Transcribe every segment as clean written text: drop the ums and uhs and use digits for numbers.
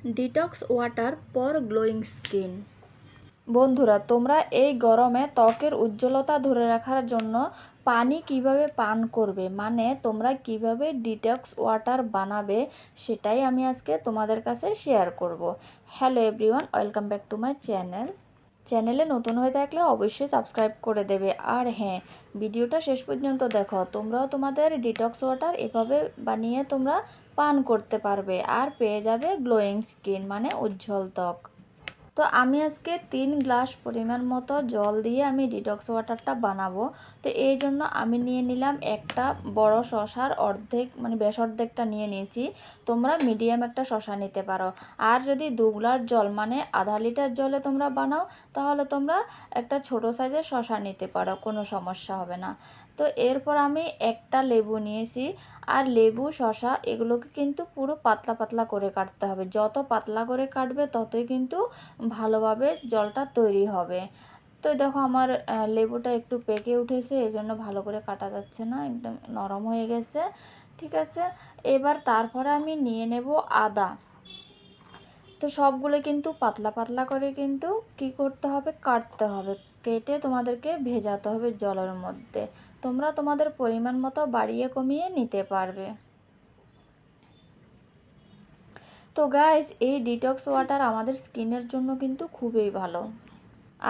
Detox water for glowing skin. বন্ধুরা, তোমরা এই গরমে ত্বকের উজ্জ্বলতা ধরে রাখার জন্য পানি কিভাবে পান করবে, মানে তোমরা কিভাবে ডিটক্স ওয়াটার বানাবে, সেটাই আমি আজকে তোমাদের কাছে শেয়ার করব। Hello everyone, welcome back to my চ্যানেলে নতুন হয়ে থাকলে অবশ্যই সাবস্ক্রাইব করে দেবে। আর হ্যাঁ, ভিডিওটা শেষ পর্যন্ত দেখো, তোমরাও তোমাদের ডিটক্স ওয়াটার এভাবে বানিয়ে তোমরা পান করতে পারবে আর পেয়ে যাবে গ্লোয়িং স্কিন, মানে উজ্জ্বল ত্বক। তো আমি আজকে 3 গ্লাস পরিমাণ মতো জল দিয়ে আমি ডিটক্স ওয়াটারটা বানাবো। তো এই জন্য আমি নিয়ে নিলাম একটা বড় শসার অর্ধেক, মানে বেশ অর্ধেকটা নিয়ে নিয়েছি। তোমরা মিডিয়াম একটা শসা নিতে পারো। আর যদি 2 গ্লাস জল মানে আধা লিটার জলে তোমরা বানাও, তাহলে তোমরা একটা ছোট সাইজের শসা নিতে পারো, কোনো সমস্যা হবে না। তো এরপর আমি একটা লেবু নিয়েছি। আর লেবু, শসা এগুলোকে কিন্তু পুরো পাতলা পাতলা করে কাটতে হবে। যত পাতলা করে কাটবে ততই কিন্তু ভালোভাবে জলটা তৈরি হবে। তো দেখো আমার লেবুটা একটু পেকে উঠেছে, এই জন্য ভালো করে কাটা যাচ্ছে না, একদম নরম হয়ে গেছে। ঠিক আছে, এবার তারপরে আমি নিয়ে নেব আদা। তো সবগুলো কিন্তু পাতলা পাতলা করে কিন্তু কি করতে হবে, কাটতে হবে। কেটে তোমাদেরকে ভেজাতে হবে জলের মধ্যে। তোমরা তোমাদের পরিমাণ মতো বাড়িয়ে কমিয়ে নিতে পারবে। তো গাইস, এই ডিটক্স ওয়াটার আমাদের স্কিনের জন্য কিন্তু খুবই ভালো।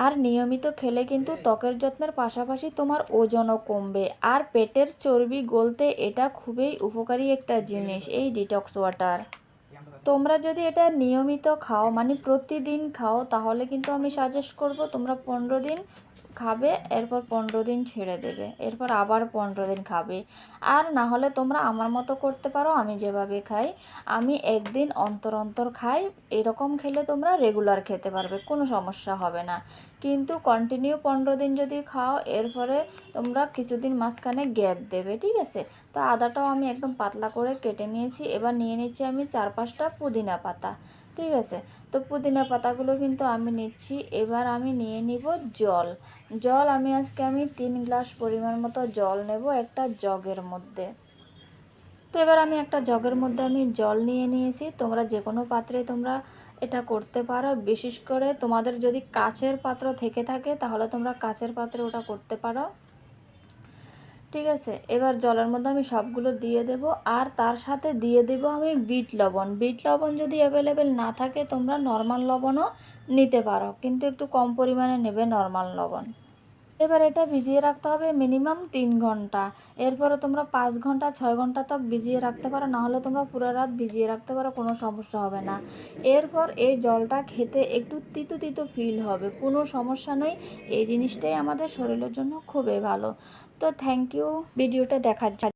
আর নিয়মিত খেলে কিন্তু ত্বকের যত্নের পাশাপাশি তোমার ওজনও কমবে। আর পেটের চর্বি গলতে এটা খুবই উপকারী একটা জিনিস, এই ডিটক্স ওয়াটার। তোমরা যদি এটা নিয়মিত খাও, মানে প্রতিদিন খাও, তাহলে কিন্তু আমি সাজেস্ট করব তোমরা 15 দিন খাবে, এরপর 15 দিন ছেড়ে দেবে, এরপর আবার 15 দিন খাবে। আর না হলে তোমরা আমার মতো করতে পারো, আমি যেভাবে খাই। আমি একদিন অন্তর অন্তর খাই। এরকম খেলে তোমরা রেগুলার খেতে পারবে, কোনো সমস্যা হবে না। কিন্তু কন্টিনিউ 15 দিন যদি খাও, এরপরে তোমরা কিছুদিন মাঝখানে গ্যাপ দেবে, ঠিক আছে। তো আদাটাও আমি একদম পাতলা করে কেটে নিয়েছি। এবার নিয়ে নিচ্ছি আমি 4-5টা পুদিনা পাতা, ঠিক আছে। তো পুদিনা পাতাগুলো কিন্তু আমি নিচ্ছি। এবার আমি নিয়ে নিব জল। আমি 3 গ্লাস পরিমাণ মতো জল নেব একটা জগের মধ্যে। তো এবার আমি একটা জগের মধ্যে আমি জল নিয়ে নিয়েছি। তোমরা যে কোনো পাত্রে তোমরা এটা করতে পারো। বিশেষ করে তোমাদের যদি কাচের পাত্র থেকে থাকে, তাহলে তোমরা কাচের পাত্রে ওটা করতে পারো, ঠিক আছে। এবার জলের মধ্যে আমি সবগুলো দিয়ে দেব। আর তার সাথে দিয়ে দেব আমি বিট লবণ। বিট লবণ যদি অ্যাভেলেবেল না থাকে, তোমরা নর্মাল লবণও নিতে পারো, কিন্তু একটু কম পরিমাণে নেবে নর্মাল লবণ। এবার এটা ভিজিয়ে রাখতে হবে মিনিমাম 3 ঘন্টা। এরপরে তোমরা 5 ঘন্টা 6 ঘন্টা তক ভিজিয়ে রাখতে পারো, নাহলে তোমরা পুরো রাত ভিজিয়ে রাখতে পারো, কোনো সমস্যা হবে না। এরপর এই জলটা খেতে একটু তিতো তিতো ফিল হবে, কোনো সমস্যা নেই। এই জিনিসটাই আমাদের শরীরের জন্য খুবই ভালো। তো থ্যাংক ইউ ভিডিওটা দেখার জন্য।